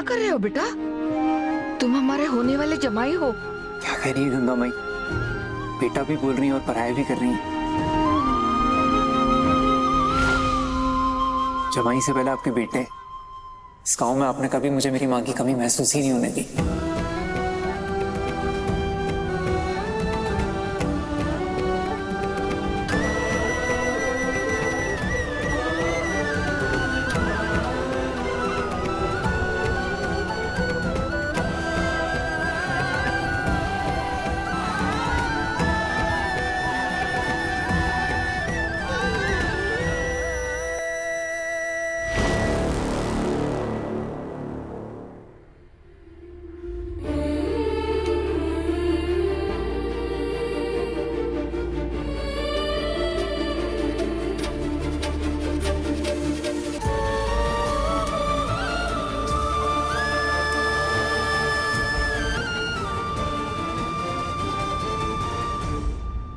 क्या कर रहे हो बेटा? तुम हमारे होने वाले जमाई हो। क्या कह रही है गंगा माई? बेटा भी बोल रही है और पराया भी कर रही है। जमाई से पहले आपके बेटे। इस गांव में आपने कभी मुझे मेरी मां की कमी महसूस ही नहीं होने दी।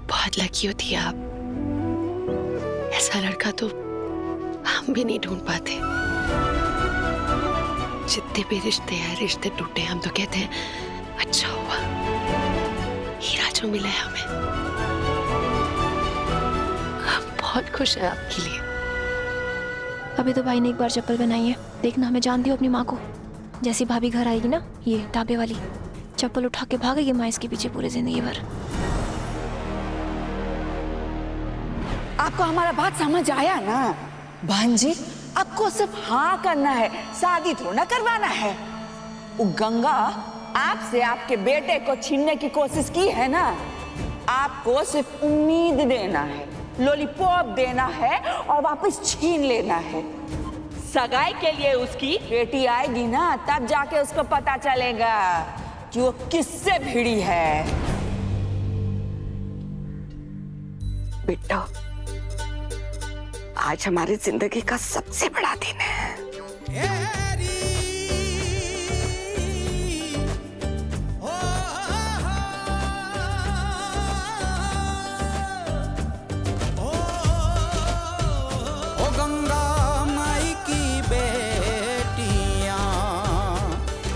बहुत लकी होती आप। ऐसा लड़का तो हम भी नहीं ढूंढ पाते। जितने भी रिश्ते हैं, रिश्ते टूटे, हम तो कहते हैं अच्छा हुआ हीरा जो मिला है हमें। हम बहुत खुश हैं आपके लिए। अभी तो भाई ने एक बार चप्पल बनाई है, देखना हमें जानती हो अपनी माँ को। जैसी भाभी घर आएगी ना, ये ढाबे वाली, चप्पल उठा के भागेगी माँ इसके पीछे पूरी जिंदगी भर। आपको हमारा बात समझ आया ना? बहन जी, आपको सिर्फ हाँ करना है, शादी थोड़ा ना करवाना है। वो गंगा आपसे आपके बेटे को छीनने की कोशिश की है ना। आपको सिर्फ उम्मीद देना है, लॉलीपॉप देना है और वापस छीन लेना है। सगाई के लिए उसकी बेटी आएगी ना, तब जाके उसको पता चलेगा कि वो किससे भिड़ी है। बेटा, आज हमारी जिंदगी का सबसे बड़ा दिन है। ओ गंगा माई की बेटियां,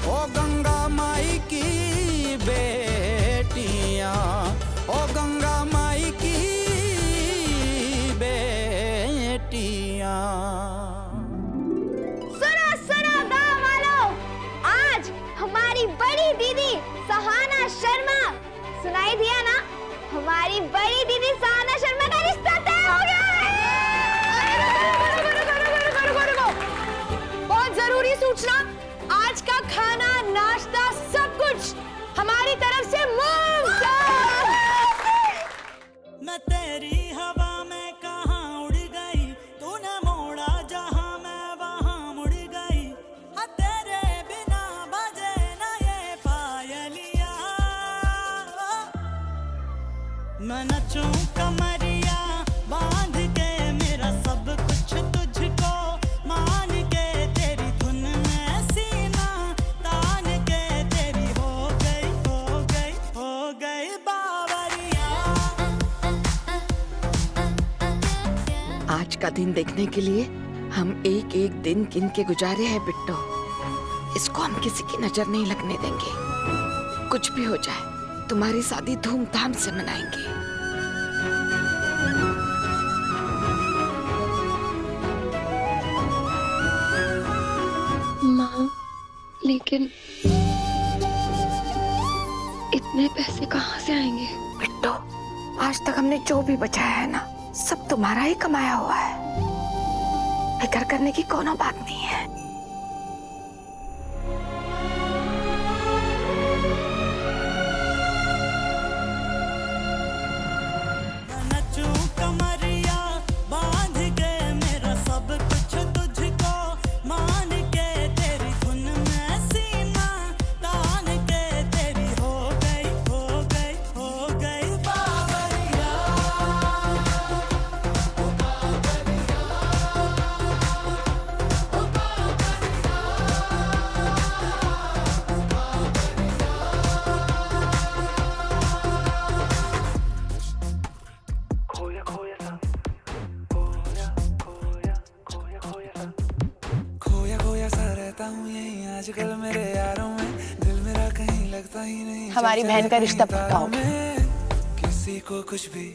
ओ गंगा माई की बेटियां, ओ गंगा माई की सुनो सुनो गाँव वालों, आज हमारी बड़ी दीदी सहाना शर्मा, सुनाई दिया ना, हमारी बड़ी दीदी सहाना शर्मा का रिश्ता तय हो गया है। बहुत जरूरी सूचना, आज का खाना नाश्ता सब कुछ हमारी तरफ से मुफ्त। मैं तेरी हवा में कहाँ उड़ गई, तूने मोड़ा जहाँ मैं वहाँ मुड़ गई। हाँ तेरे बिना बजे ना ये पायलिया, मैं नचूं कमरिया बांध के, मेरा सब कुछ तुझको मान के, तेरी धुन में सीना तान के, तेरी हो गई हो गई हो गई बावरिया। आज का दिन देखने के लिए हम एक एक दिन गिन के गुजारे हैं बिट्टो। इसको हम किसी की नजर नहीं लगने देंगे। कुछ भी हो जाए, तुम्हारी शादी धूमधाम से मनाएंगे। माँ, लेकिन इतने पैसे कहाँ से आएंगे? बिट्टो, आज तक हमने जो भी बचाया है ना, सब तुम्हारा ही कमाया हुआ है। फिक्र करने की कोनो बात नहीं है। नचूं कमरिया बांध के, मेरा सब कुछ तुझको मान के, तेरी धुन में सीना तान के, तेरी हो गई हो गई हो गई बावरिया। खोया खोया सा रहता हूँ यहीं आजकल मेरे यारों में दिल मेरा कहीं लगता ही नहीं। हमारी बहन का रिश्ता पक्का हो गया। किसी को कुछ भी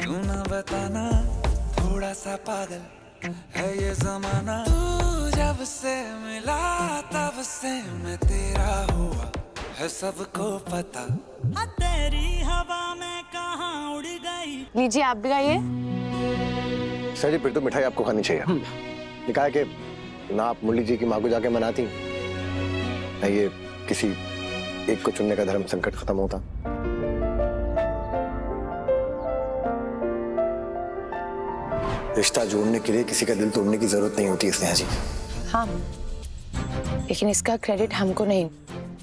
तू ना बताना, थोड़ा सा पागल है ये जमाना। तू जब से मिला तब से मैं तेरा हुआ है सबको पता। तेरी हवा में कहाँ उड़ गई। लीजिए आप भी गाइए। सर जी फिर तो मिठाई आपको खानी चाहिए। लिखा है कि ना आप मुरली जी की माँ को जाके मनाती, ना ये किसी एक को चुनने का धर्म संकट खत्म होता। रिश्ता जोड़ने के लिए किसी का दिल तोड़ने की जरूरत नहीं होती स्नेहा जी। हाँ, लेकिन इसका क्रेडिट हमको नहीं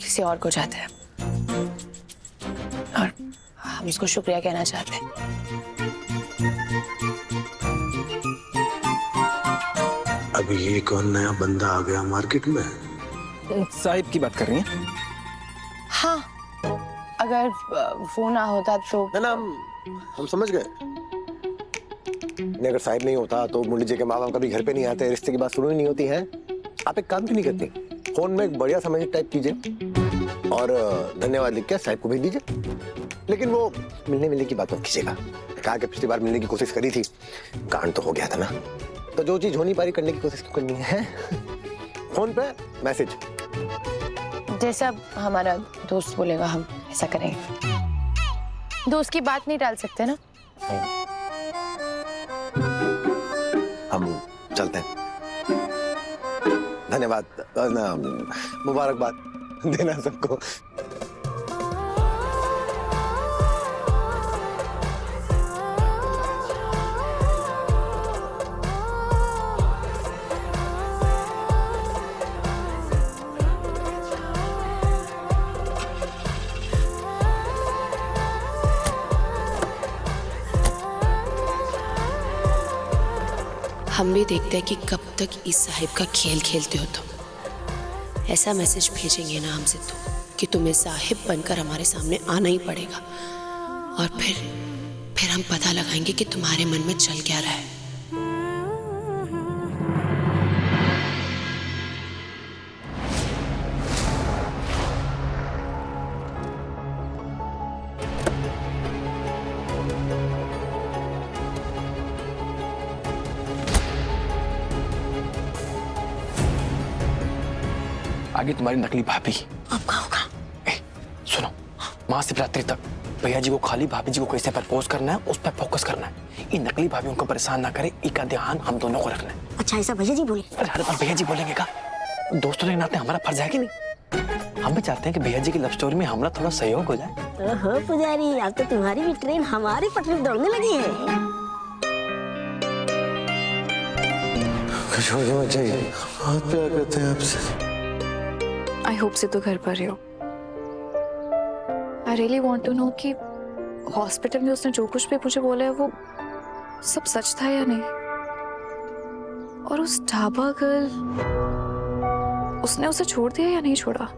किसी और को जाता है, और हम इसको शुक्रिया कहना चाहते हैं। अभी ये कौन नया बंदा आ गया मार्केट में? साहिब की बात कर रही हैं? हाँ, अगर वो ना होता तो ना हम समझ गए। नहीं, अगर साहिब नहीं होता तो मुरली जी के माँ बाप कभी घर पे नहीं आते, रिश्ते की बात शुरू ही नहीं होती है। आप एक काम क्यों नहीं करते, फोन में एक बढ़िया सा मैसेज टाइप कीजिए और धन्यवाद लिख के साहिब को भेज दीजिए। लेकिन वो मिलने की बात मत कीजिएगा। कहा कि पिछली बार मिलने की कोशिश करी थी, कांड तो हो गया था ना, तो जो चीज हो नहीं पा रही करने की कोशिश क्यों करनी है। फोन पे मैसेज। जैसा हमारा दोस्त बोलेगा हम ऐसा करेंगे। दोस्त की बात नहीं टाल सकते ना। हम चलते हैं। धन्यवाद, मुबारकबाद देना सबको। हम भी देखते हैं कि कब तक इस साहिब का खेल खेलते हो तुम। ऐसा मैसेज भेजेंगे ना हमसे कि तुम्हें साहिब बनकर हमारे सामने आना ही पड़ेगा, और फिर हम पता लगाएंगे कि तुम्हारे मन में चल क्या रहा है। आगे तुम्हारी नकली भाभी। अब क्या होगा? सुनो, महाशिवरात्रि तक भैया जी को खाली भाभी जी को कैसे प्रपोज करना है उस पर फोकस करना है। ये नकली भाभी को परेशान ना करे, इसका ध्यान हम दोनों को रखना है। अच्छा ऐसा भैया जी बोले? अरे हर बार भैया जी बोलेंगे का? दोस्तों के नाते हमारा फर्ज है कि नहीं? हम भी चाहते हैं कि भैया जी की लव स्टोरी में हमारा थोड़ा सहयोग हो जाए। ओहो पुजारी, अब तो तुम्हारी भी ट्रेन हमारी पटरी पर दौड़ने लगी है। कुछ हो जाना चाहिए। बहुत प्यार करते हैं आपसे। आई होप से तो घर पर ही हो। I really want to know कि हॉस्पिटल में उसने जो कुछ भी मुझे बोला है वो सब सच था या नहीं, और उस ढाबा गर्ल उसने उसे छोड़ दिया या नहीं छोड़ा।